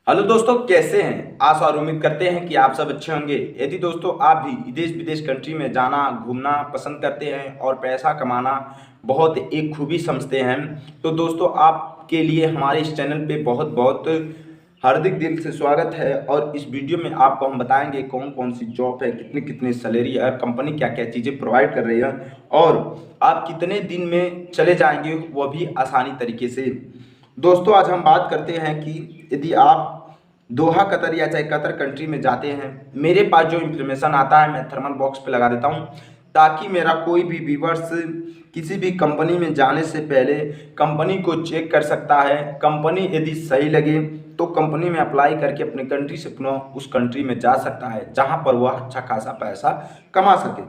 Hello दोस्तों, कैसे हैं? आशा और उम्मीद करते हैं कि आप सब अच्छे होंगे। यदि दोस्तों आप भी देश विदेश कंट्री में जाना घूमना पसंद करते हैं और पैसा कमाना बहुत एक खूबी समझते हैं, तो दोस्तों आपके लिए हमारे इस चैनल पे बहुत बहुत हार्दिक दिल से स्वागत है। और इस वीडियो में आपको हम बताएंगे कौन कौन सी जॉब है, कितनी कितनी सैलरी है, कंपनी क्या क्या चीज़ें प्रोवाइड कर रही है और आप कितने दिन में चले जाएंगे वह भी आसानी तरीके से। दोस्तों आज हम बात करते हैं कि यदि आप दोहा कतर या चाहे कतर कंट्री में जाते हैं, मेरे पास जो इन्फॉर्मेशन आता है मैं थर्मल बॉक्स पे लगा देता हूं, ताकि मेरा कोई भी व्यूवर्स किसी भी कंपनी में जाने से पहले कंपनी को चेक कर सकता है। कंपनी यदि सही लगे तो कंपनी में अप्लाई करके अपने कंट्री से पुनः उस कंट्री में जा सकता है जहां पर वह अच्छा खासा पैसा कमा सके।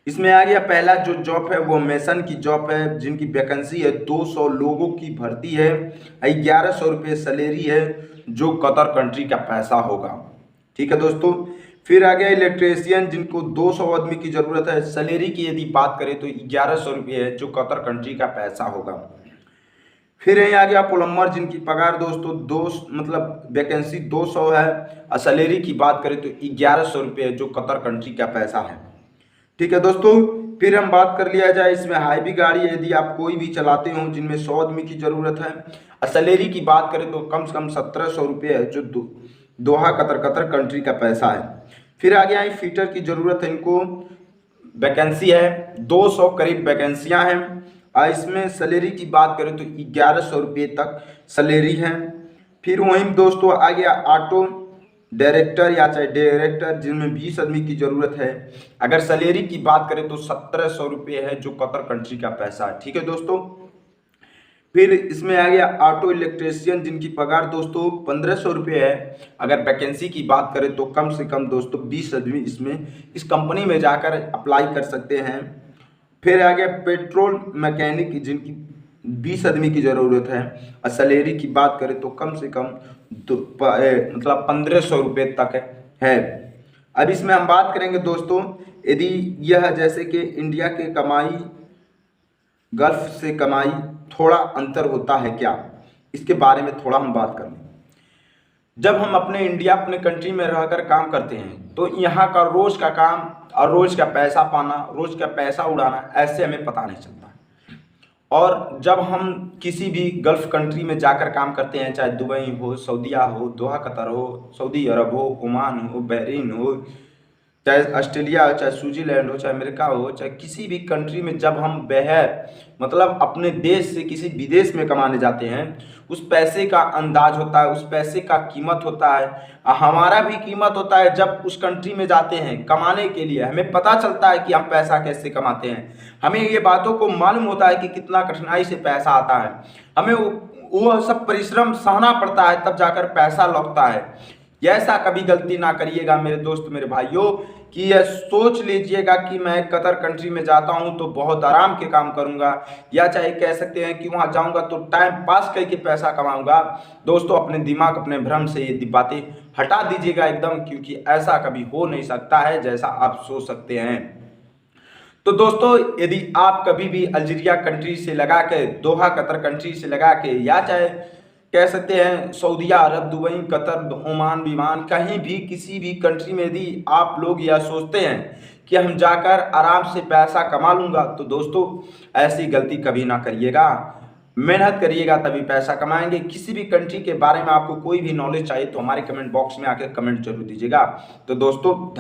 इसमें आ गया पहला जो जॉब है वो मेसन की जॉब है, जिनकी वैकेंसी है 200 लोगों की भर्ती है, 1100 रुपये सैलरी है जो कतर कंट्री का पैसा होगा। ठीक है दोस्तों। फिर आ गया इलेक्ट्रीशियन, जिनको 200 आदमी की जरूरत है, सैलरी की यदि बात करें तो 1100 रुपये है जो कतर कंट्री का पैसा होगा। फिर यहीं आ गया प्लम्बर, जिनकी पगार दोस्तों मतलब वैकेंसी 200 है और सैलरी की बात करें तो 1100 रुपये है जो कतर कंट्री का पैसा है। ठीक है दोस्तों। फिर हम बात कर लिया जाए इसमें हाईवी गाड़ी है, यदि आप कोई भी चलाते हो जिनमें 100 आदमी की जरूरत है और सैलरी की बात करें तो कम से कम 1700 रुपये है जो दोहा कतर कंट्री का पैसा है। फिर आ गया फीटर की जरूरत है, इनको वैकेंसी है 200 करीब वैकेंसियां हैं और इसमें सैलरी की बात करें तो 1100 रुपये तक सैलरी है। फिर वहीं दोस्तों आ गया ऑटो डायरेक्टर या चाहे डायरेक्टर, जिनमें 20 आदमी की जरूरत है, अगर सैलरी की बात करें तो 1700 रुपये है जो कतर कंट्री का पैसा है। ठीक है दोस्तों। फिर इसमें आ गया ऑटो इलेक्ट्रीशियन, जिनकी पगार दोस्तों 1500 रुपये है, अगर वैकेंसी की बात करें तो कम से कम दोस्तों 20 आदमी इसमें इस कंपनी में जाकर अप्लाई कर सकते हैं। फिर आ गया पेट्रोल मैकेनिक, जिनकी 20 आदमी की ज़रूरत है और सैलरी की बात करें तो कम से कम मतलब 1500 रुपये तक है। अब इसमें हम बात करेंगे दोस्तों, यदि यह जैसे कि इंडिया के कमाई गल्फ से कमाई थोड़ा अंतर होता है क्या, इसके बारे में थोड़ा हम बात कर लें। जब हम अपने इंडिया अपने कंट्री में रहकर काम करते हैं तो यहाँ का रोज का काम और रोज का पैसा पाना, रोज का पैसा उड़ाना ऐसे हमें पता नहीं चलता। और जब हम किसी भी गल्फ कंट्री में जाकर काम करते हैं, चाहे दुबई हो, सऊदीया हो, दोहा कतर हो, सऊदी अरब हो, ओमान हो, बहरीन हो, चाहे ऑस्ट्रेलिया हो, चाहे स्विट्जरलैंड हो, चाहे अमेरिका हो, चाहे किसी भी कंट्री में जब हम बहर मतलब अपने देश से किसी विदेश में कमाने जाते हैं, उस पैसे का अंदाज होता है, उस पैसे का कीमत होता है। हमारा भी कीमत होता है जब उस कंट्री में जाते हैं कमाने के लिए, हमें पता चलता है कि हम पैसा कैसे कमाते हैं, हमें ये बातों को मालूम होता है कि कितना कठिनाई से पैसा आता है, हमें वो सब परिश्रम सहना पड़ता है तब जाकर पैसा लौटता है। ऐसा कभी गलती ना करिएगा मेरे दोस्त मेरे भाइयों कि यह सोच लीजिएगा कि मैं कतर कंट्री में जाता हूं तो बहुत आराम के काम करूंगा, या चाहे कह सकते हैं कि वहां जाऊंगा तो टाइम पास करके पैसा कमाऊंगा। दोस्तों अपने दिमाग अपने भ्रम से ये बातें हटा दीजिएगा एकदम, क्योंकि ऐसा कभी हो नहीं सकता है जैसा आप सोच सकते हैं। तो दोस्तों यदि आप कभी भी अल्जीरिया कंट्री से लगा के, दोहा कतर कंट्री से लगा के, या चाहे कह सकते हैं सऊदीया अरब, दुबई, कतर, ओमान, विमान, कहीं भी किसी भी कंट्री में यदि आप लोग यह सोचते हैं कि हम जाकर आराम से पैसा कमा लूँगा, तो दोस्तों ऐसी गलती कभी ना करिएगा। मेहनत करिएगा तभी पैसा कमाएंगे। किसी भी कंट्री के बारे में आपको कोई भी नॉलेज चाहिए तो हमारे कमेंट बॉक्स में आकर कमेंट जरूर दीजिएगा। तो दोस्तों धन्यवाद।